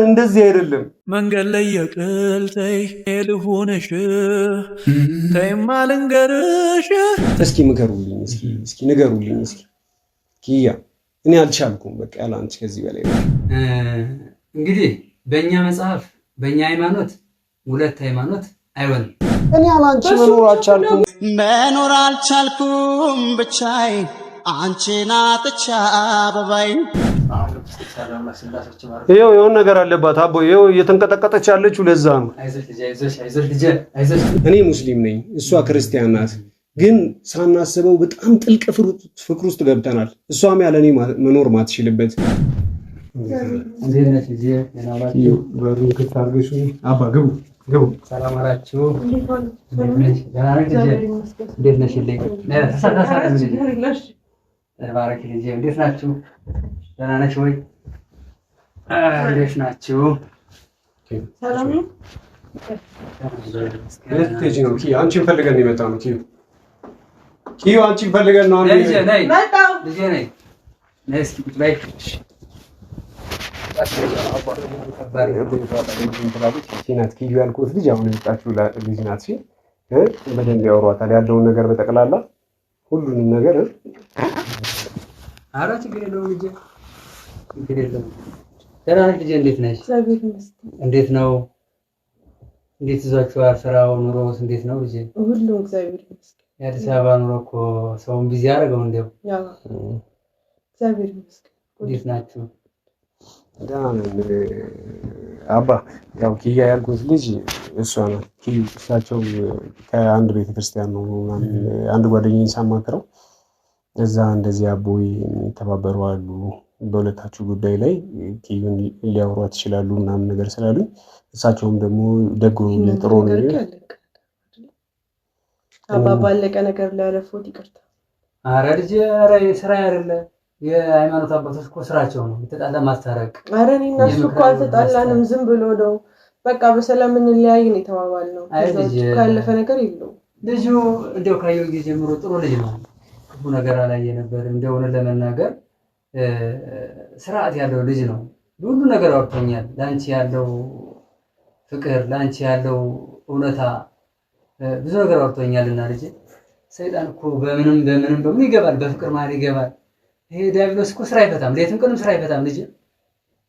እንደዚህ አይደለም። መንገድ ላይ የቅልተይ ልሆነሽ ተይማ ልንገርሽ። እስኪ ምከሩልኝ፣ እስኪ ንገሩልኝ። እስኪ ኪያ እኔ አልቻልኩም። በቃ ያለ አንቺ ከዚህ በላይ እንግዲህ በእኛ መጽሐፍ በእኛ ሃይማኖት ሁለት ሃይማኖት አይሆንም። እኔ ያለ አንቺ መኖር አልቻልኩም ብቻዬ አንቺን አጥቻ አበባይ። ይኸው የሆነ ነገር አለባት አቦ፣ ይኸው እየተንቀጠቀጠች ያለችው ለዛ ነው። እኔ ሙስሊም ነኝ፣ እሷ ክርስቲያን ናት። ግን ሳናስበው በጣም ጥልቅ ፍቅር ውስጥ ገብተናል። እሷም ያለ እኔ መኖር ማትችልበት አባ ግቡ ግቡ። ሰላም አላችሁ? እንዴት ነሽ? ተባረክ ልጄ። እንዴት ናችሁ? ደህና ነሽ ወይ? እንዴት ናችሁ? ሰላም ነው። ልትሄጂ ነው? ኪያ አንቺን ፈልገን የመጣ ነው። ኪያ አንቺን ፈልገን ነው። ልጄ ነይ፣ ልጄ ነይ፣ ነይ እስኪ ቁጭ በይ። ናት ኪዩ ያልኩት ልጅ አሁን የመጣችው ልጅ ናት። በደንብ ያወሯታል ያለውን ነገር በጠቅላላ ሁሉንም ነገር። ኧረ ችግር የለውም ልጄ፣ ችግር የለውም። ደህና ነሽ ልጄ? እንዴት ነሽ? እንዴት ነው? እንዴት ይዟችኋል? ስራው ኑሮስ እንዴት ነው ልጄ? ሁሉም እግዚአብሔር ይመስገን። የአዲስ አበባ ኑሮ እኮ ሰውን ቢዚ ያደረገው እንደው። ያው እግዚአብሔር ይመስገን። እንዴት ናችሁ? ደህና ነን አባ። ያው ኪያ ያልኩት ልጅ እሷ ናት። ኪዩ እሳቸው ከአንድ ቤተክርስቲያን ነው ምናምን አንድ ጓደኛዬን ሳማክረው እዛ እንደዚህ አቦይ የሚተባበሩ አሉ በሁለታችሁ ጉዳይ ላይ ኪዩን ሊያወሯት ይችላሉ ምናምን ነገር ስላሉኝ እሳቸውም ደግሞ ደጎ ጥሩ ነው አባ ባለቀ ነገር ላይ ያለፉት ይቅርታ። ኧረ ልጄ፣ ኧረ ስራ አይደለ የሃይማኖት አባቶች እኮ ስራቸው ነው የተጣላ ማስታረቅ። ኧረ እኔ እና እሱ እኮ አልተጣላንም፣ ዝም ብሎ ነው በቃ በሰላም እንለያይ ነው የተባባልነው። ካለፈ ነገር የለውም። ልጁ እንደው ካየው ጊዜ ጀምሮ ጥሩ ልጅ ነው። ክፉ ነገር አላየ ነበር። እንደው ለመናገር ስርዓት ያለው ልጅ ነው። ሁሉ ነገር አውርቶኛል። ላንቺ ያለው ፍቅር፣ ላንቺ ያለው እውነታ ብዙ ነገር አውርቶኛልና ልጅ ሰይጣን እኮ በምንም ይገባል፣ በፍቅር መሀል ይገባል። ይሄ ዲያብሎስ እኮ ስራ አይፈታም፣ ሌትም ቀንም ስራ አይፈታም ልጅ።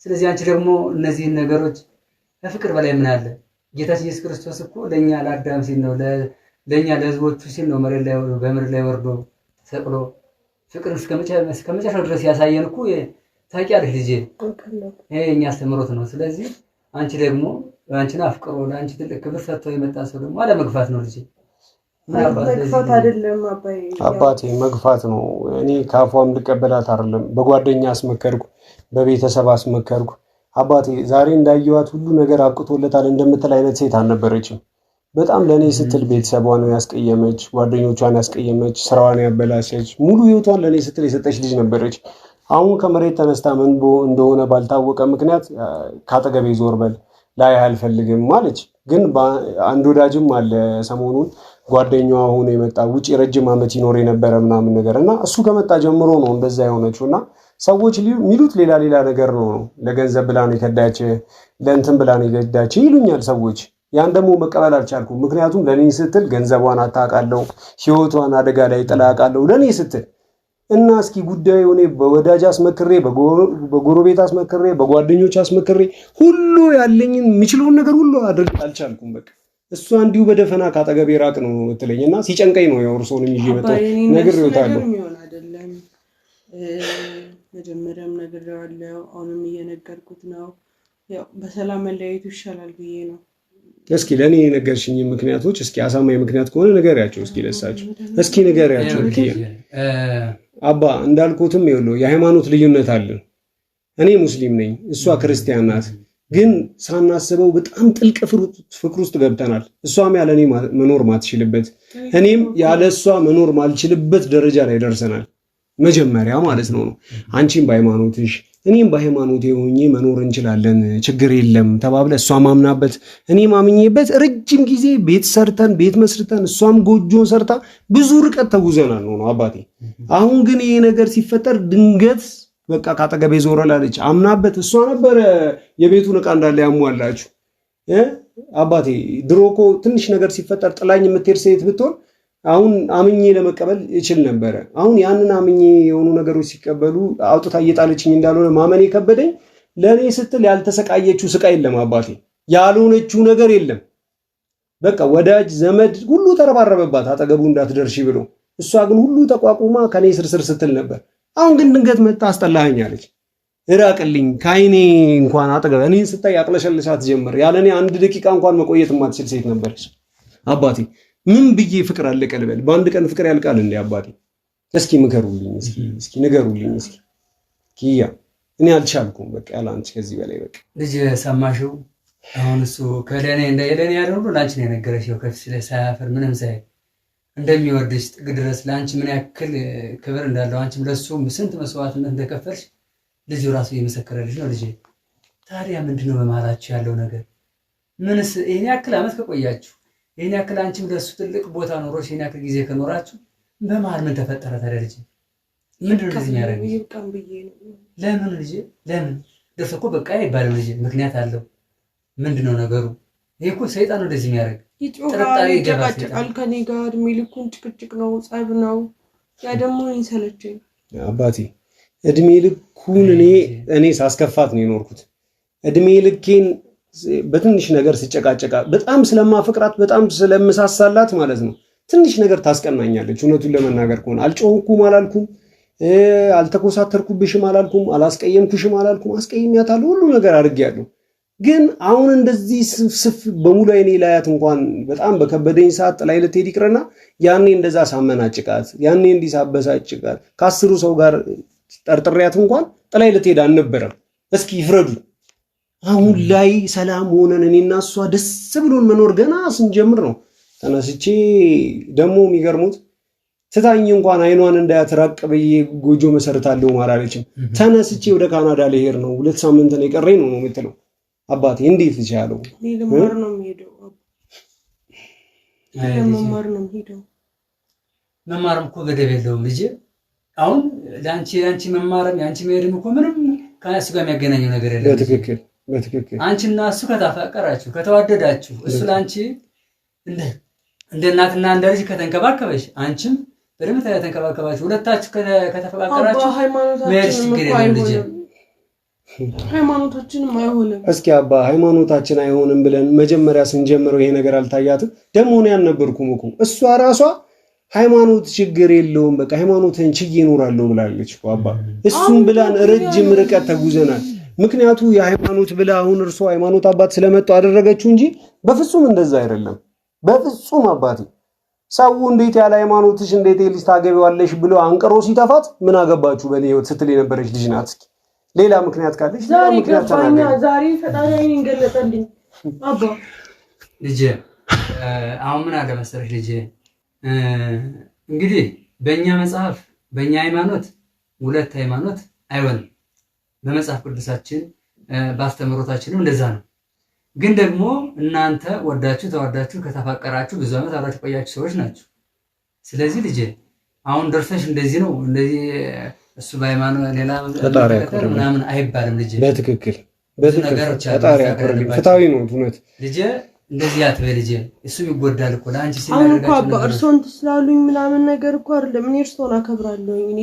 ስለዚህ አንቺ ደግሞ እነዚህን ነገሮች ከፍቅር በላይ ምን አለ? ጌታችን ኢየሱስ ክርስቶስ እኮ ለኛ ለአዳም ሲል ነው ለኛ ለህዝቦቹ ሲል ነው በምድር ላይ ወርዶ ተሰቅሎ ፍቅርን እስከመጨረሻው ድረስ ያሳየን እኮ ታውቂያለሽ ልጄ። ይሄ የኛ አስተምሮት ነው። ስለዚህ አንቺ ደግሞ አንቺን አፍቅሮ ለአንቺ ትልቅ ክብር ሰጥቶ የመጣ ሰው ደግሞ አለመግፋት ነው ልጄ። መግፋት አይደለም አባቴ፣ መግፋት ነው። እኔ ከአፏም ልቀበላት አይደለም። በጓደኛ አስመከርኩ፣ በቤተሰብ አስመከርኩ። አባቴ ዛሬ እንዳየዋት ሁሉ ነገር አብቅቶለታል እንደምትል አይነት ሴት አልነበረችም። በጣም ለእኔ ስትል ቤተሰቧን ያስቀየመች፣ ጓደኞቿን ያስቀየመች፣ ስራዋን ያበላሸች፣ ሙሉ ህይወቷን ለእኔ ስትል የሰጠች ልጅ ነበረች። አሁን ከመሬት ተነስታ ምን እንደሆነ ባልታወቀ ምክንያት ካጠገቤ ዞር በል ላይ አልፈልግም ማለች። ግን አንድ ወዳጅም አለ ሰሞኑን ጓደኛዋ ሆኖ የመጣ ውጪ ረጅም ዓመት ይኖር የነበረ ምናምን ነገር እና እሱ ከመጣ ጀምሮ ነው እንደዛ የሆነችው። እና ሰዎች የሚሉት ሌላ ነገር ነው። ለገንዘብ ብላ ነው የከዳች፣ ለእንትን ብላ ነው የገዳች ይሉኛል ሰዎች። ያን ደግሞ መቀበል አልቻልኩም። ምክንያቱም ለኔ ስትል ገንዘቧን አታውቃለሁ፣ ህይወቷን አደጋ ላይ ጥላቃለሁ ለኔ ስትል እና እስኪ ጉዳዩ እኔ በወዳጅ አስመክሬ፣ በጎረቤት አስመክሬ፣ በጓደኞች አስመክሬ ሁሉ ያለኝን የሚችለውን ነገር ሁሉ አድርግ አልቻልኩም። በቃ እሷ እንዲሁ በደፈና ካጠገቤ ራቅ ነው የምትለኝና ሲጨንቀኝ ነው የወርሶንም ይዤ መጣሁ። ነግሬዋለሁ። መጀመሪያም ነግሬዋለሁ፣ አሁንም እየነገርኩት ነው። ያው በሰላም መለያየቱ ይሻላል ብዬ ነው። እስኪ ለእኔ የነገርሽኝ ምክንያቶች እስኪ አሳማኝ ምክንያት ከሆነ ንገሪያቸው። እስኪ ለሳቸው እስኪ ንገሪያቸው። አባ እንዳልኩትም ይኸውልህ የሃይማኖት ልዩነት አለን። እኔ ሙስሊም ነኝ፣ እሷ ክርስቲያን ናት። ግን ሳናስበው በጣም ጥልቅ ፍቅር ውስጥ ገብተናል። እሷም ያለ እኔ መኖር ማትችልበት፣ እኔም ያለ እሷ መኖር ማልችልበት ደረጃ ላይ ደርሰናል። መጀመሪያ ማለት ነው አንቺም በሃይማኖትሽ እኔም በሃይማኖቴ ሆኜ መኖር እንችላለን፣ ችግር የለም ተባብለ እሷ ማምናበት እኔ ማምኜበት ረጅም ጊዜ ቤት ሰርተን ቤት መስርተን እሷም ጎጆ ሰርታ ብዙ ርቀት ተጉዘናል ነው አባቴ። አሁን ግን ይሄ ነገር ሲፈጠር ድንገት በቃ ካጠገቤ ዞረላለች። አምናበት እሷ ነበረ የቤቱን ዕቃ እንዳለ ያሟላችሁ። አባቴ ድሮ እኮ ትንሽ ነገር ሲፈጠር ጥላኝ የምትሄድ ሴት ብትሆን አሁን አምኜ ለመቀበል ይችል ነበረ። አሁን ያንን አምኜ የሆኑ ነገሮች ሲቀበሉ አውጥታ እየጣለችኝ እንዳልሆነ ማመን የከበደኝ ለእኔ ስትል ያልተሰቃየችው ስቃይ የለም አባቴ፣ ያልሆነችው ነገር የለም። በቃ ወዳጅ ዘመድ ሁሉ ተረባረበባት አጠገቡ እንዳትደርሺ ብሎ፣ እሷ ግን ሁሉ ተቋቁማ ከኔ ስርስር ስትል ነበር። አሁን ግን ድንገት መጣ አስጠላኸኛለች። እራቅልኝ ከአይኔ እንኳን አጠገብ እኔን ስታይ አቅለሸልሻት ጀመር። ያለ እኔ አንድ ደቂቃ እንኳን መቆየት የማትችል ሴት ነበረች። አባቴ ምን ብዬ ፍቅር አለቀ ልበል? በአንድ ቀን ፍቅር ያልቃል እንዴ አባቴ? እስኪ ምከሩልኝ፣ እስኪ ንገሩልኝ። እስኪ ኪያ እኔ አልቻልኩም። በቃ ያለ አንቺ ከዚህ በላይ በቃ ልጅ ሰማሽው? አሁን እሱ ከለኔ እንደለኔ ያለው ሁሉ ላንቺ ነው የነገረሽ። ከፊት ሳያፈር ምንም ሳይ እንደሚወድሽ ጥግ ድረስ ለአንቺ ምን ያክል ክብር እንዳለው አንቺም ለሱ ስንት መስዋዕትነት እንደከፈልሽ ልጁ ራሱ የመሰከረልሽ ነው። ልጅ ታዲያ ምንድነው በመሃላችሁ ያለው ነገር? ምንስ ይሄን ያክል ዓመት ከቆያችሁ ይሄን ያክል አንቺም ለሱ ትልቅ ቦታ ኖሮሽ ይሄን ያክል ጊዜ ከኖራችሁ በመሃል ምን ተፈጠረ ታዲያ? ልጅ ምንድነው እንደዚህ የሚያደርገው? ለምን ልጅ ለምን ደስ እኮ በቃ አይባልም ልጅ፣ ምክንያት አለው። ምንድነው ነገሩ? ይሄ እኮ ሰይጣን ነው እንደዚህ የሚያደርግ። ጥርጣሬ ይጨቃጨቃል ከኔ ጋር እድሜ ልኩን ጭቅጭቅ ነው፣ ጸብ ነው። ያ ደግሞ ይሰለቸኝ አባቴ። እድሜ ልኩን እኔ ሳስከፋት ነው የኖርኩት። እድሜ ልኬን በትንሽ ነገር ሲጨቃጨቃ በጣም ስለማፈቅራት በጣም ስለምሳሳላት ማለት ነው ትንሽ ነገር ታስቀናኛለች። እውነቱን ለመናገር ከሆነ አልጮህኩም አላልኩም፣ አልተኮሳተርኩብሽም አላልኩም፣ አላስቀየምኩሽም አላልኩም። አስቀይሜያታለሁ፣ ሁሉ ነገር አድርጌያለሁ። ግን አሁን እንደዚህ ስፍ በሙሉ አይኔ ላያት እንኳን በጣም በከበደኝ ሰዓት ጥላይ ልትሄድ ይቅርና ያኔ እንደዛ ሳመናጭቃት፣ ያኔ እንዲህ ሳበሳጭቃት ከአስሩ ሰው ጋር ጠርጥሬያት እንኳን ጥላይ ልትሄድ አልነበረም። እስኪ ይፍረዱ። አሁን ላይ ሰላም ሆነን እኔና እሷ ደስ ብሎን መኖር ገና ስንጀምር ነው ተነስቼ ደግሞ የሚገርሙት ትታኝ እንኳን አይኗን እንዳያትራቅ ብዬ ጎጆ መሰርታለሁ ማላለችም። ተነስቼ ወደ ካናዳ ልሄድ ነው 2 ሳምንት ነው የቀረኝ ነው የምትለው። አባቴ እንዴት ይቻለው? ለመማር ነው የሚሄደው። ለመማር ነው የሚሄደው። መማርም እኮ ገደብ የለውም ልጅ። አሁን ለአንቺ መማርም ያንቺ መሄድም እኮ ምንም ከእሱ ጋር የሚያገናኘው ነገር የለም። በትክክል። አንቺና እሱ ከተፋቀራችሁ ከተዋደዳችሁ እሱ ለአንቺ እንደ እናትና እንደ ልጅ ከተንከባከበሽ አንቺም በደንብ ተንከባከባችሁ ሁለታችሁ ከተፈቃቀራችሁ መሄድሽ ችግር የለም ልጅ። ሃይማኖታችንም አይሆንም። እስኪ አባ ሃይማኖታችን አይሆንም ብለን መጀመሪያ ስንጀምረው ይሄ ነገር አልታያትም? ደግሞ እኔ አልነበርኩም እኮ እሷ ራሷ ሃይማኖት ችግር የለውም በቃ ሃይማኖትን ችዬ እኖራለሁ ብላለች እኮ አባ። እሱም ብላን ረጅም ርቀት ተጉዘናል። ምክንያቱ የሃይማኖት ብላ አሁን እርሷ ሃይማኖት አባት ስለመጡ አደረገችው እንጂ በፍጹም እንደዛ አይደለም። በፍጹም አባቴ። ሰው እንዴት ያለ ሃይማኖትሽ እንዴት ልጅ ታገቢዋለሽ ብሎ አንቀሮ ሲተፋት ምን አገባችሁ በእኔ ህይወት ስትል የነበረች ልጅ ናት። እስኪ ሌላ ምክንያት ካለሽ ዛሬ ገባኛ። ዛሬ ፈጣሪ አይኔን ገለጠልኝ አባ። ልጅ አሁን ምን አለ መሰለሽ ልጅ፣ እንግዲህ በእኛ መጽሐፍ በእኛ ሃይማኖት ሁለት ሃይማኖት አይሆንም። በመጽሐፍ ቅዱሳችን በአስተምህሮታችንም እንደዛ ነው። ግን ደግሞ እናንተ ወዳችሁ ተዋዳችሁ ከተፋቀራችሁ ብዙ ዓመት አብራችሁ ቆያችሁ ሰዎች ናችሁ። ስለዚህ ልጅ አሁን ደርሰሽ እንደዚህ ነው እንደዚህ እሱ በሃይማኖት ሌላ ምናምን አይባልም ልጅ። በትክክል ፈጣሪ ያከብርልኝ። ፍታዊ ነው እውነት ልጅ። እንደዚህ አትበይ ልጅ። እሱም ይጎዳል እኮ ለአንቺ ሲናገር አሁን እኮ አባ እርሶን ትስላሉኝ ምናምን ነገር እኮ አይደለም። እኔ እርሶን አከብራለሁ። እኔ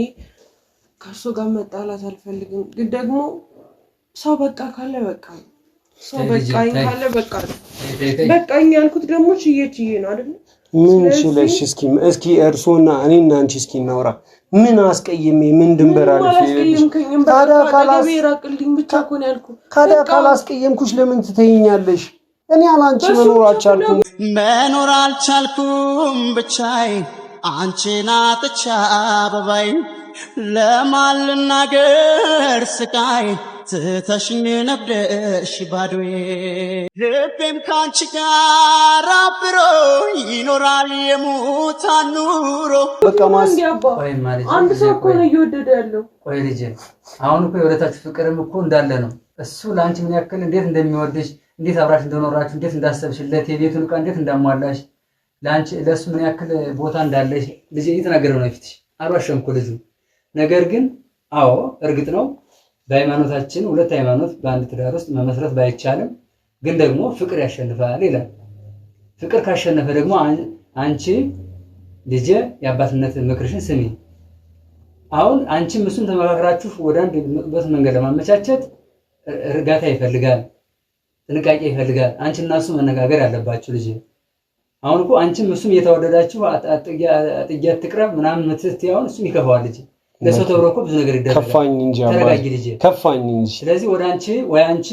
ከእርሶ ጋር መጣላት አልፈልግም። ግን ደግሞ ሰው በቃ ካለ በቃ ሰው በቃኝ ካለ በቃ በቃኝ ያልኩት ደግሞ ችዬ ነው አይደል? ምን ችለሽ? እስኪ እርሶና እኔና አንቺ እስኪ እናውራ። ምን አስቀየሜ? ምን ድንበር አልፌ? ታዲያ ካላስቀየምኩሽ ለምን ትተይኛለሽ? እኔ አላንቺ መኖር አልቻልኩም ብቻዬን አንቺን አጥቻ አበባይ ለማን ልናገር ስቃይ ትተሽኝ ነብደሽ ባዶዬ ልቤም ካንቺ ጋር አብሮ ይኖራል የሙታን ኑሮ። አንድ ሰው እኮ ነው እየወደደ ያለው። ቆይ ልጄ አሁን እኮ የወደታችሁ ፍቅርም እኮ እንዳለ ነው። እሱ ለአንቺ ምን ያክል እንዴት እንደሚወድሽ እንዴት አብራሽ እንደኖራችሁ እንዴት እንዳሰብሽለት የቤቱን ዕቃ እንዴት እንዳሟላሽ ለአንቺ ለሱ ምን ያክል ቦታ እንዳለሽ ልጄ እየተናገረ ነው ፊትሽ። አልዋሸም እኮ ልጁ። ነገር ግን አዎ እርግጥ ነው በሃይማኖታችን ሁለት ሃይማኖት በአንድ ትዳር ውስጥ መመስረት ባይቻልም ግን ደግሞ ፍቅር ያሸንፋል ይላል። ፍቅር ካሸነፈ ደግሞ አንቺ ልጄ የአባትነት ምክርሽን ስሚ። አሁን አንቺም እሱን ተመካክራችሁ ወደ አንድ መንገድ ለማመቻቸት እርጋታ ይፈልጋል፣ ጥንቃቄ ይፈልጋል። አንቺና እሱ መነጋገር ያለባችሁ ልጄ። አሁን እኮ አንቺም እሱም እየተወደዳችሁ አጥቂያ ትቅረብ ምናምን ምትትያውን እሱም ይከፋዋል ልጄ። ለሰው ተብሎ እኮ ብዙ ነገር ይደረጋል። ከፋኝ እንጂ ተረጋጊ ልጄ፣ ከፋኝ እንጂ። ስለዚህ ወደ አንቺ ወደ አንቺ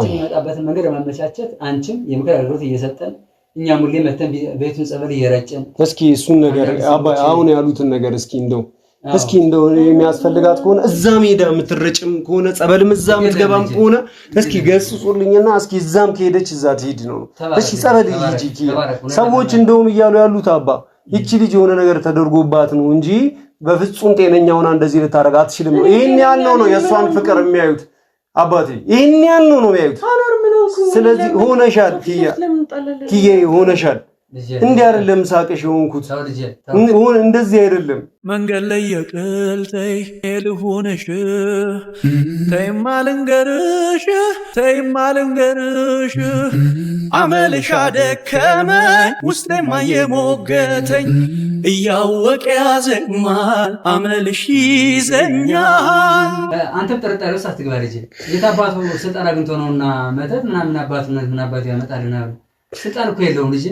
የሚመጣበትን መንገድ ለማመቻቸት አንቺም የምክር አገልግሎት እየሰጠን እኛም ሁሌ መተን ቤቱን ጸበል እየረጨን እስኪ እሱን ነገር አሁን ያሉትን ነገር እስኪ እንደው የሚያስፈልጋት ከሆነ እዛ ሜዳ የምትረጭም ከሆነ ጸበልም እዛ የምትገባም ከሆነ እስኪ ገስጹልኝና እስኪ እዛም ከሄደች እዛ ትሄድ ነው። እሺ ጸበል ይጂ ሰዎች እንደውም እያሉ ያሉት አባ ይቺ ልጅ የሆነ ነገር ተደርጎባት ነው እንጂ በፍጹም ጤነኛ ሆና እንደዚህ ልታረጋ አትችልም ነው። ይሄን ያህል ነው የእሷን ፍቅር የሚያዩት አባቴ፣ ይሄን ያህል ነው የሚያዩት። ስለዚህ ሆነሻል ኪያ ሆነሻል። እንዲህ አይደለም ሳቀሽ የሆንኩት እንደዚህ አይደለም። መንገድ ላይ የቅልተይ ልሆነሽ ተይማ ልንገርሽ አመልሽ አደከመኝ ውስጤማ የሞገተኝ እያወቀ ያዘግማል አመልሽ ይዘኛል። አንተም ጥርጣሬ ውስጥ አትግባ ልጄ። የታባቱ ስልጣን አግኝቶ ነውና መተት ምናምን አባቱነት ምን አባቱ ያመጣልናል። ስልጣን እኮ የለውም ልጄ።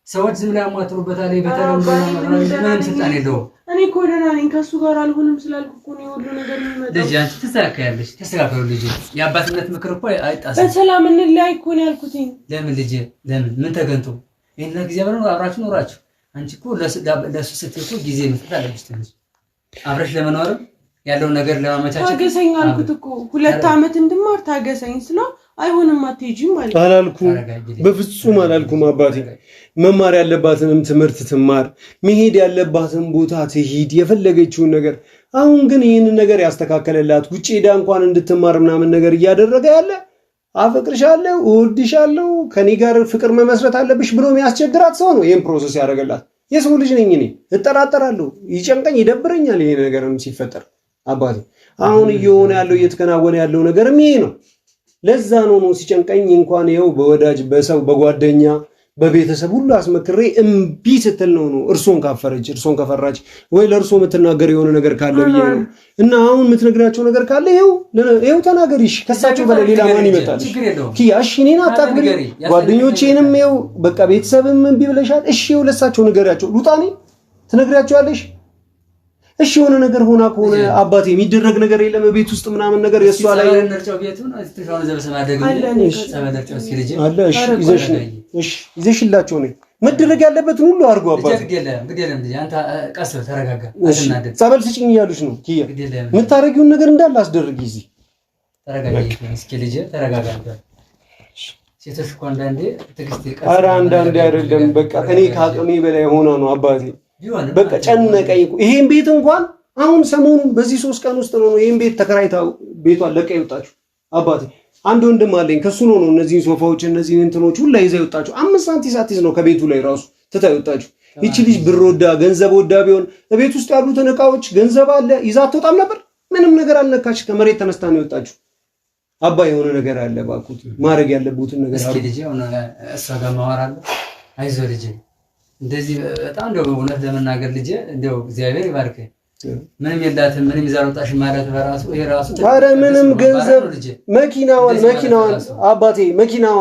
ሰዎች ዝም ላይ አሟጥሩበታል። በተለምዶ ምንም ስልጣን የለውም። እኔ እኮ ደህና ነኝ ከሱ ጋር አልሆንም ስላልኩ እኮ ነው ሁሉ ነገር የሚመጣው። ልጅ አንቺ ተስተካከያለሽ፣ ተስተካከሉ ልጅ። የአባትነት ምክር እኮ አይጣስም። በሰላም እንለያይ እኮ ነው ያልኩት። ለምን ልጅ ለምን ምን ተገንቶ ይሄን ጊዜ በለው አብራችሁ ኖራችሁ። አንቺ እኮ ለሱ ስትል እኮ ጊዜ መስጠት አለብሽ። ትንሽ አብረሽ ለመኖርም ያለውን ነገር ለማመቻቸት ታገሰኝ አልኩት እኮ 2 ዓመት እንድማር ታገሰኝ ስለው አይሆንም አትሄጂም ማለት አላልኩም። በፍጹም አላልኩም አባቴ። መማር ያለባትንም ትምህርት ትማር፣ መሄድ ያለባትን ቦታ ትሂድ፣ የፈለገችውን ነገር። አሁን ግን ይህንን ነገር ያስተካከለላት ውጭ ሄዳ እንኳን እንድትማር ምናምን ነገር እያደረገ ያለ አፈቅርሻለሁ፣ እወድሻለሁ፣ ከኔ ጋር ፍቅር መመስረት አለብሽ ብሎ የሚያስቸግራት ሰው ነው ይህን ፕሮሰስ ያደረገላት። የሰው ልጅ ነኝ እኔ፣ እጠራጠራለሁ፣ ይጨንቀኝ፣ ይደብረኛል ይሄ ነገርም ሲፈጠር አባቴ። አሁን እየሆነ ያለው እየተከናወነ ያለው ነገርም ይሄ ነው። ለዛ ነው ሲጨንቀኝ እንኳን ይኸው በወዳጅ በሰው በጓደኛ በቤተሰብ ሁሉ አስመክሬ እምቢ ስትል ነው እርሶን ከፈራች ወይ ለእርሶ የምትናገር የሆነ ነገር ካለ ብዬ ነው። እና አሁን የምትነግራቸው ነገር ካለ ይኸው ተናገሪሽ። ከሳቸው በላይ ሌላ ማን ይመጣል? ኪያ እሺ እኔን አታክብሪ፣ ጓደኞቼንም ይኸው በቃ ቤተሰብም እምቢ ብለሻል። እሺ ይኸው ለሳቸው ንገሪያቸው። ሉጣኔ ትነግሪያቸዋለሽ? እሺ የሆነ ነገር ሆና ከሆነ አባቴ የሚደረግ ነገር የለም ቤት ውስጥ ምናምን ነገር የሷ ላይ ይዘሽላቸው ነው መደረግ ያለበትን ሁሉ አድርጎ አባቴ። ጸበል ስጭኝ እያሉሽ ነው ኪያ። የምታረጊውን ነገር እንዳለ አስደርጊ። እዚህ ኧረ አንዳንዴ አይደለም በቃ እኔ ከአቅሜ በላይ ሆና ነው አባቴ። በቃ ጨነቀኝ። ይሄን ቤት እንኳን አሁን ሰሞኑን በዚህ 3 ቀን ውስጥ ነው ይሄን ቤት ተከራይታ ቤቷን ለቃ ይወጣችሁ አባቴ። አንድ ወንድም አለኝ ከሱ ነው እነዚህ ሶፋዎች እነዚህ እንትኖች ሁላ ይዛ ይወጣችሁ። 5 ሳንቲም ሳትይዝ ነው ከቤቱ ላይ ራሱ ትታ ይወጣችሁ። ይቺ ልጅ ብር ወዳ ገንዘብ ወዳ ቢሆን ቤት ውስጥ ያሉትን እቃዎች ገንዘብ አለ ይዛ አትወጣም ነበር። ምንም ነገር አልነካች፣ ከመሬት ተነስታ ነው ይወጣችሁ። አባ የሆነ ነገር አለ ባኩት ማድረግ ያለቡትን ነገር አለ። ልጅ ሆነ እሷ ጋር ማወራለ አይዞህ ልጅ እንደዚህ በጣም እንደው እውነት ለመናገር ልጅ እንደው እግዚአብሔር ይባርክ። ምንም የላትም ምንም ይዛሮጣሽ ማለት በራሱ ይሄ ራሱ አረ ምንም ገንዘብ መኪናዋን አባቴ መኪናዋ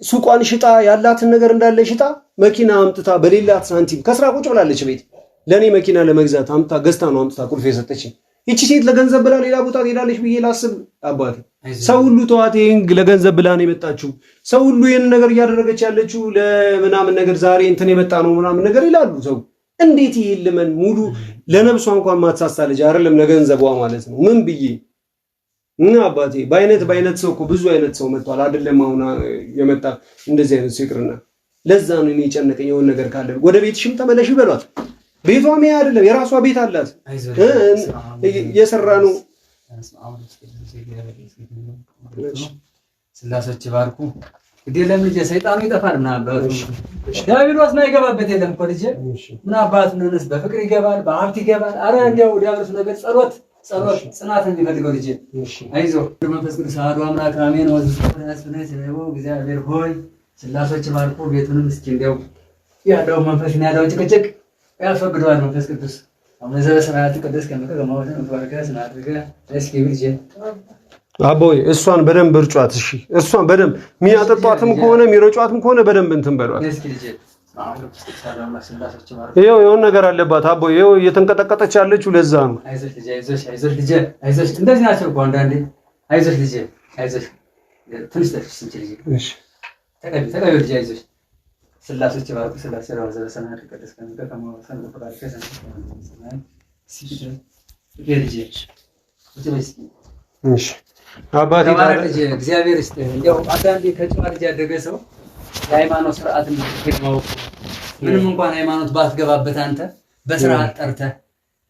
ሱቋን ሽጣ ያላትን ነገር እንዳለ ሽጣ መኪና አምጥታ በሌላት ሳንቲም ከስራ ቁጭ ብላለች ቤት። ለኔ መኪና ለመግዛት አምጥታ ገዝታ ነው አምጥታ ቁልፍ የሰጠችኝ። ይቺ ሴት ለገንዘብ ብላ ሌላ ቦታ ትሄዳለች ብዬ ላስብ አባቴ። ሰው ሁሉ ተዋት ይሄን ለገንዘብ ብላ ነው የመጣችው። ሰው ሁሉ ይሄን ነገር እያደረገች ያለችው ለምናምን ነገር ዛሬ እንትን የመጣ ነው ምናምን ነገር ይላሉ ሰው። እንዴት ይልመን ሙሉ ለነብሷ እንኳን ማትሳሳ ልጅ አይደለም ለገንዘቧ ማለት ነው። ምን ብዬ እና አባቴ በአይነት ሰው እኮ ብዙ አይነት ሰው መጥቷል አይደለም አሁን የመጣ እንደዚህ አይነት ሲቅርና። ለዛ ነው እኔ ጨነቀኝ። የሆነ ነገር ካለ ወደ ቤትሽም ተመለሽ በሏት። ቤቷ ምን አይደለም የራሷ ቤት አላት የሰራ ነው። ስላሶች ባርኩ ግዴለም ልጅ ሰይጣኑ ይጠፋል ምናባቱ ዳቢሎስ ማይገባበት የለም እኮ ልጅ ምን አባቱ ነውስ በፍቅር ይገባል በሀብት ይገባል። አረ እንዲያው ዳብሎስ ነገር ጸሎት ጸሎት ጽናት የሚፈልገው ልጅ አይዞህ። መንፈስ ቅዱስ አሐዱ አምላክ አሜን። እግዚአብሔር ሆይ ስላሶች ባርኩ ቤቱንም እስኪ እንዲያው ያለው መንፈስ ያለውን ጭቅጭቅ ያስወግደዋል መንፈስ ቅዱስ። አሁን ዘበሰማያት ቅዱስ ከመከከማወተ ወባርከ ስናድርገ እስኪ ብልጄ አቦይ እሷን በደንብ እርጯት። እሺ እሷን በደንብ የሚያጠጧትም ከሆነ የሚረጯትም ከሆነ በደንብ እንትን በሏት። እስኪ ልጄ ይኸው የሆነ ነገር አለባት አቦይ። ይኸው እየተንቀጠቀጠች ያለችው ለዛ ነው። አይዞሽ ልጄ አይዞሽ ልጄ አይዞሽ። እንደዚህ ናቸው እኮ አንዳንዴ። አይዞሽ ልጄ አይዞሽ። ትንሽ ተሽንች ልጄ እሺ ተቀበል ልጄ አይዞሽ። ስላሶች ባርኩ ስላሴ ነው ዘበሰማያት ቅዱስ ከመከከማወተ ወባርከ ስናድርገ እስኪ ልጄ እሺ አባቴ ታዲያ እግዚአብሔር ይስጥህ። እንደው አንዳንዴ ከጨዋ ልጅ ያደገ ሰው የሃይማኖት ስርዓት ነው። ምንም እንኳን ሃይማኖት ባትገባበት አንተ በስርዓት ጠርተህ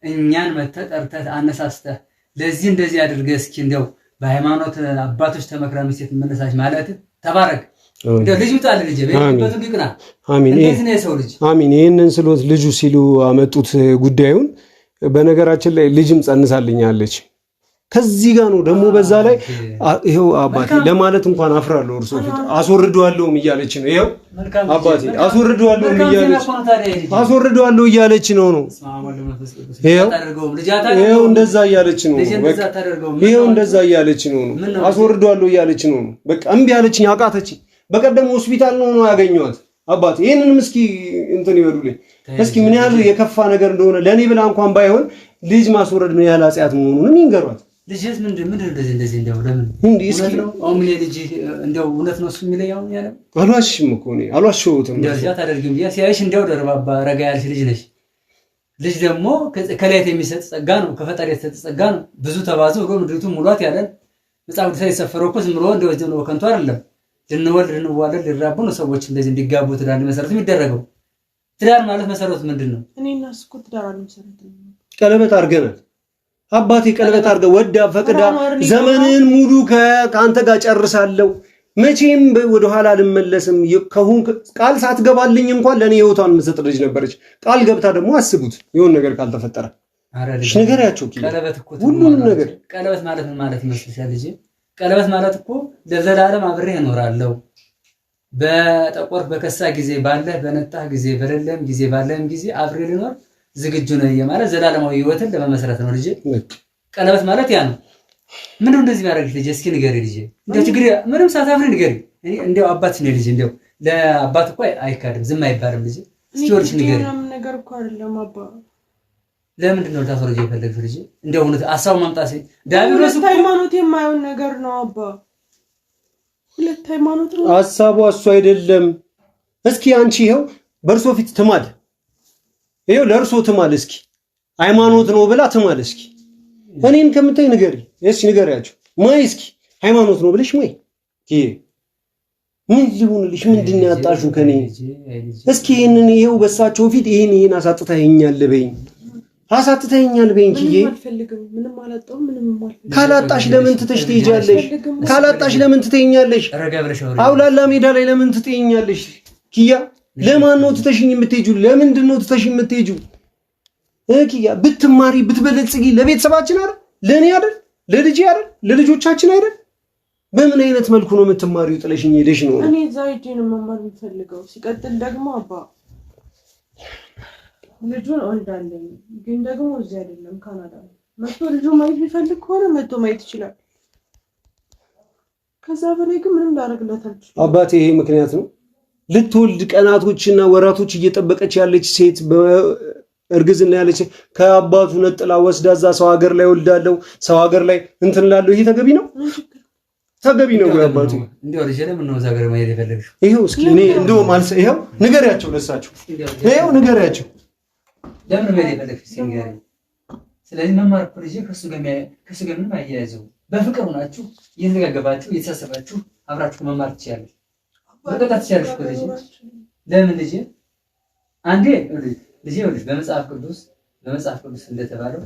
እኛን መተህ ጠርተህ አነሳስተህ ለዚህ እንደዚህ አድርገህ እስኪ እንደው በሃይማኖት አባቶች ተመክራ ሚስት መነሳች ማለት ተባረክ። እንደው ልጅ ውጣል ልጅ በየበቱ ይቅና። አሜን። እንደዚህ ነው የሰው ልጅ። አሜን። ይሄንን ስሎት ልጁ ሲሉ አመጡት ጉዳዩን። በነገራችን ላይ ልጅም ጸንሳልኛለች። ከዚህ ጋር ነው ደግሞ በዛ ላይ ይሄው አባቴ ለማለት እንኳን አፍራለሁ። እርሶ ፊት አስወርደዋለሁም እያለች ነው። ይሄው አባቴ አስወርደዋለሁም እያለች ነው ነው ይሄው እንደዛ እያለች ነው። ይሄው እንደዛ እያለች ነው ነው አስወርደዋለሁ እያለች ነው ነው። በቃ እምቢ አለችኝ፣ አቃተችኝ። በቀደም ሆስፒታል ነው ያገኘኋት አባቴ። ይሄንንም እስኪ እንትን ይበሉልኝ እስኪ ምን ያህል የከፋ ነገር እንደሆነ ለኔ ብላ እንኳን ባይሆን ልጅ ማስወረድ ምን ያህል ኃጢአት መሆኑን ይንገሯት። ልጅስ ምንድን እንደዚህ እንደው ለምን እንዴ እስኪ ነው አሁን ምን ልጅ እንደው እውነት ነው እሱ የሚለው ያው ያለ አልዋሽም እኮ ነው አልዋሽውትም። እንደዚያ ታደርግም ያ ሲያይሽ እንደው ደርባባ ረጋ ያልሽ ልጅ ነሽ። ልጅ ደግሞ ከላይት የሚሰጥ ጸጋ ነው፣ ከፈጣሪ የተሰጠ ጸጋ ነው። ብዙ ተባዙ ብሎ ምድሪቱ ሙሏት ያለን መጽሐፍ ቅዱስ የሰፈረው እኮ ዝም ብሎ እንደው ከንቱ አይደለም። ልንዋለድ ሊራቡ ነው ሰዎች እንደዚህ እንዲጋቡ ትዳር መሰረት የሚደረገው። ትዳር ማለት መሰረቱ ምንድነው? እኔና እሱ እኮ ትዳር መሰረት ነው። ቀለበት አድርገናል አባቴ፣ ቀለበት አድርገ ወዳ ፈቅዳ ዘመንን ሙሉ ከአንተ ጋር ጨርሳለሁ፣ መቼም ወደ ኋላ አልመለስም ከሁን ቃል ሳትገባልኝ እንኳን ለኔ ህይወቷን የምትሰጥ ልጅ ነበረች። ቃል ገብታ ደግሞ አስቡት የሆነ ነገር ካልተፈጠረ እሺ ነገርያቸው ቀለበት እኮ ሁሉንም ነገር ቀለበት ማለት ምን ማለት ይመስልሻል ልጅ? ቀለበት ማለት እኮ ለዘላለም አብሬ እኖራለሁ፣ በጠቆር በከሳ ጊዜ ባለህ በነጣህ ጊዜ በሌለም ጊዜ ባለህም ጊዜ አብሬ ልኖር ዝግጁ ነኝ ማለት ዘላለማዊ ህይወትን ለመመስረት ነው ልጅ። ቀለበት ማለት ያ ነው። ምንድነው እንደዚህ ያደርግሽ ልጅ? እስኪ ንገሪ ልጅ። እንደው ችግር ምንም ሳታፍሪ ንገሪ። እኔ እንደው አባት ነኝ ልጅ። እንደው ለአባት እኮ አይካድም ዝም አይባልም ልጅ። እስኪ ወርሽ ንገሪ። ምንም ነገር እኮ አይደለም አባ። ለምንድን ነው ታስወርጂ የፈለግሽ ልጅ? እንደው እውነት አሳው ማምጣት ዳቢሎስ እኮ ሃይማኖት የማይሆን ነገር ነው አባ። ሁለት ሃይማኖት ነው ሐሳቡ እሱ አይደለም። እስኪ አንቺ ይኸው በእርሶ ፊት ትማል፣ ይኸው ለእርሶ ትማል። እስኪ ሃይማኖት ነው ብላ ትማል። እስኪ እኔን ከምታይ ንገሪ፣ እስኪ ንገሪያቸው። ማይ እስኪ ሃይማኖት ነው ብለሽ ማይ ይሄ ምን ሊሆንልሽ? ምንድን ነው ያጣሽው ከኔ? እስኪ ይሄንን ይኸው በሳቸው ፊት ይሄን አሳጥተኸኛል በይኝ፣ አሳጥተኸኛል በይኝ። ኪዬ ምንም አላጣው ምንም አልፈልግም። ካላጣሽ ለምን ትተሽ ትሄጃለሽ? ካላጣሽ ለምን ትተኛለሽ? አውላላ ሜዳ ላይ ለምን ትተኛለሽ? ኪያ ለማን ነው ትተሽኝ የምትሄጂው? ለምንድን ነው ትተሽኝ የምትሄጂው? ኪያ ብትማሪ ብትበለጽጊ ለቤተሰባችን አይደል? ለኔ አይደል? ለልጄ አይደል? ለልጆቻችን አይደል? በምን አይነት መልኩ ነው የምትማሪው? ጥለሽኝ ሄደሽ ነው? እኔ እዛ ሄጄ ነው መማር የምፈልገው። ሲቀጥል ደግሞ አባ ልጁን ወልዳለኝ፣ ግን ደግሞ እዚህ አይደለም ካናዳ ነው። መጥቶ ልጁ ማየት ቢፈልግ ከሆነ መጥቶ ማየት ይችላል። ከዛ በላይ ግን ምንም ላደርግለት አልችልም። አባቴ ይሄ ምክንያት ነው? ልትወልድ ቀናቶችና ወራቶች እየጠበቀች ያለች ሴት እርግዝና ያለች ከአባቱ ነጥላ ወስዳ እዛ ሰው ሀገር ላይ ወልዳለሁ ሰው ሀገር ላይ እንትን ላለው ይሄ ተገቢ ነው? ተገቢ ነው ወይ አባቴ? እንደው ልጅ ለምን ነው እዛ ሀገር ማየት የፈለግሽው? ይሄው እስኪ እኔ እንደው ማለት ይሄው ንገሪያቸው፣ ለሳቸው ይሄው ንገሪያቸው። ለምን ማየት የፈለግሽ ሲንገሪ? ስለዚህ መማር እኮ ልጅ ከሱ ጋር ምንም አያያዘው። በፍቅር ሆናችሁ እየተጋገባችሁ እየተሳሰባችሁ አብራችሁ መማር ትችያለሽ። በቀጣት ትችያለሽ እኮ ልጅ። ለምን ልጅ አንዴ ልጅ ይኸውልሽ በመጽሐፍ ቅዱስ እንደተባለው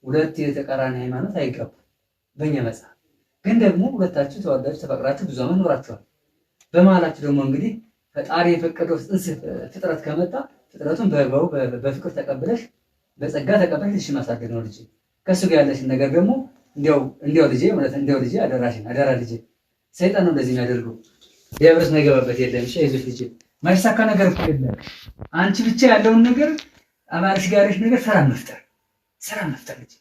ሁለት የተቃራኒ ሃይማኖት አይጋቡ። በእኛ መጽሐፍ ግን ደግሞ ሁለታችሁ ተዋዳችሁ ተፈቅራችሁ ብዙ ዓመት ኖራችኋል። በመሀላችሁ ደግሞ እንግዲህ ፈጣሪ የፈቀደው ጽንስ ፍጥረት ከመጣ ፍጥረቱን በፍቅር ተቀብለሽ በጸጋ ተቀብለሽ ልጅ ማሳደግ ነው ልጅ። ከሱ ጋር ያለሽን ነገር ደግሞ እንዲያው ልጄ ማለት እንዲያው ልጄ አደራ ልጄ። ሰይጣን ነው እንደዚህ የሚያደርገው። ዲያብሎስ ማይገባበት የለም። እሺ አይዞሽ ልጄ፣ ማይሳካ ነገር እኮ የለም። አንቺ ብቻ ያለውን ነገር አማርሽ ጋር ያለሽ ነገር ሰላም መፍጠር ልጄ።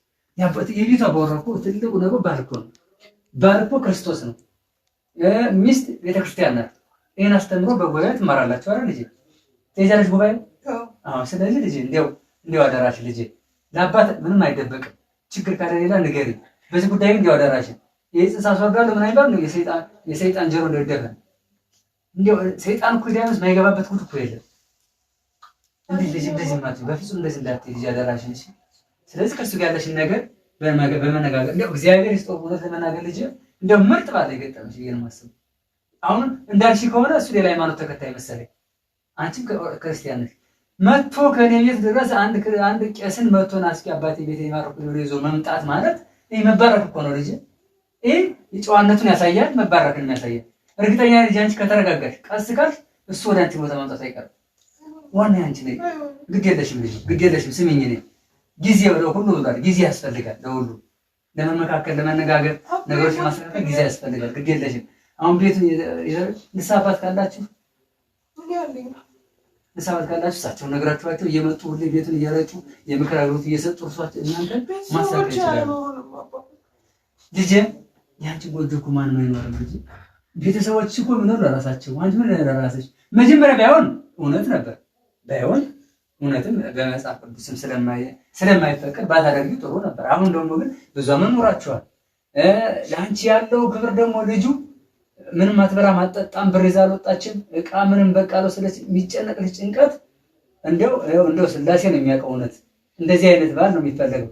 የቤቷ አባወራ እኮ ትልቁ ነገር ባል እኮ ነው። ባል እኮ ክርስቶስ ነው። ሚስት ቤተክርስቲያን ናት። ይሄን አስተምሮ በጉባኤ ትማራላችሁ አይደል ልጄ? ትሄጃለሽ ጉባኤ? አዎ። ስለዚህ ልጄ እንዲያው አደራሽ ልጄ፣ ለአባት ምንም አይደበቅም። ችግር ካለ ሌላ ንገሪ። በዚህ ጉዳይ እንዲያው አደራሽ። ይሄ ጽንስ አስወርዳለሁ ምን አይባል ነው የሰይጣን ጆሮ እንደደፈ እንዲያው ሰይጣን እኮ ዲያብሎስ ማይገባበት ጉድ እኮ የለም። እንደዚህ ማለት በፍጹም እንደዚህ እንዳትዪ ልጄ አደራሽን። እሺ። ስለዚህ ከሱ ጋር ያለሽን ነገር በመነጋገር እንዲያው እግዚአብሔር ይስጠው። እውነት ለመናገር ልጄ እንዲያው ምርጥ ባለ የገጠመሽ ብዬ ነው የማስበው። አሁን እንዳልሽ ከሆነ እሱ ሌላ ሃይማኖት ተከታይ መሰለኝ፣ አንቺም ክርስቲያን ነሽ። መጥቶ ከኔ ቤት ድረስ አንድ ቄስን መጥቶና እስኪ አባቴ ቤት ይማርኩ ብሎ ይዞ መምጣት ማለት ይሄ መባረክ እኮ ነው ልጄ። ይሄ የጨዋነቱን ያሳያል፣ መባረክን ያሳያል። እርግጠኛ ልጅ አንቺ ከተረጋጋሽ ቀስ ካልሽ እሱ ወደ አንቺ ቦታ ማምጣት አይቀርም። ዋና አንቺ ነኝ። ግድ የለሽም ልጄ፣ ግድ የለሽም። ስሚኝ፣ እኔ ጊዜ ለሁሉ ብሏል። ጊዜ ያስፈልጋል ለሁሉ፣ ለመመካከል፣ ለመነጋገር፣ ነገሮች ማስተካከል ጊዜ ያስፈልጋል። ግድ የለሽም። አሁን ቤት ንስሐ አባት ካላችሁ እሳቸውን ነግራችኋቸው እየመጡ ሁሌ ቤቱን እየረጩ የምክር አገልግሎት እየሰጡ እርሷቸው እናንተ ማሳከል ይችላሉ። ልጄ ያንቺ ጎጆ እኮ ማንም አይኖርም ልጄ። ቤተሰቦች እኮ ምኖር ለራሳቸው፣ አንቺ ምን ለራስሽ። መጀመሪያ ባይሆን እውነት ነበር፣ ባይሆን እውነትም በመጽሐፍ ቅዱስም ስለማይፈቀድ ባታደርጊ ጥሩ ነበር። አሁን ደግሞ ግን ብዙ መኖራችኋል። ለአንቺ ያለው ክብር ደግሞ ልጁ ምንም አትበላም አትጠጣም፣ ብር ይዛ አልወጣችም፣ ዕቃ ምንም በቃ ነው። ስለዚህ የሚጨነቅልሽ ጭንቀት እንደው ስላሴ ነው የሚያውቀው። እውነት እንደዚህ አይነት ባል ነው የሚፈለገው።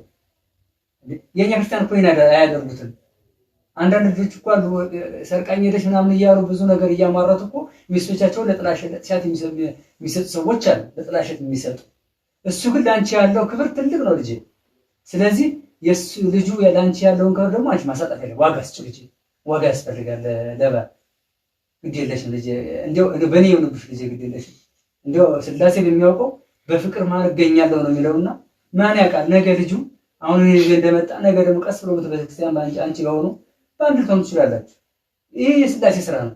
የኛ ክርስቲያን እኮ አያደርጉትም። አንዳንድ ልጆች እኮ አሉ ሰርቃኝ ሄደሽ ምናምን እያሉ ብዙ ነገር እያማረቱ እኮ ሚስቶቻቸውን ለጥላሸት የሚሰጡ ሰዎች አሉ፣ ለጥላሸት የሚሰጡ። እሱ ግን ለአንቺ ያለው ክብር ትልቅ ነው ልጄ። ስለዚህ የሱ ልጁ ለአንቺ ያለውን ክብር ደግሞ አንቺ ማሳጣት ያለ ዋጋ ስጭ ልጄ። ዋጋ ያስፈልጋል ለባል። ግድ የለሽም ልጄ፣ እንዲያው በእኔ የሆነብሽ ልጄ፣ ግድ የለሽም። እንዲያው ስላሴ በሚያውቀው በፍቅር ማር እገኛለሁ ነው የሚለውና ማን ያውቃል ነገ ልጁ አሁን እኔ እንደመጣ ነገ ደግሞ ቀስ ብሎ ቤተክርስቲያን አንቺ ጋር ሆኖ በአንድ ልትሆኑ ትችላላችሁ። ይሄ የስላሴ ስራ ነው።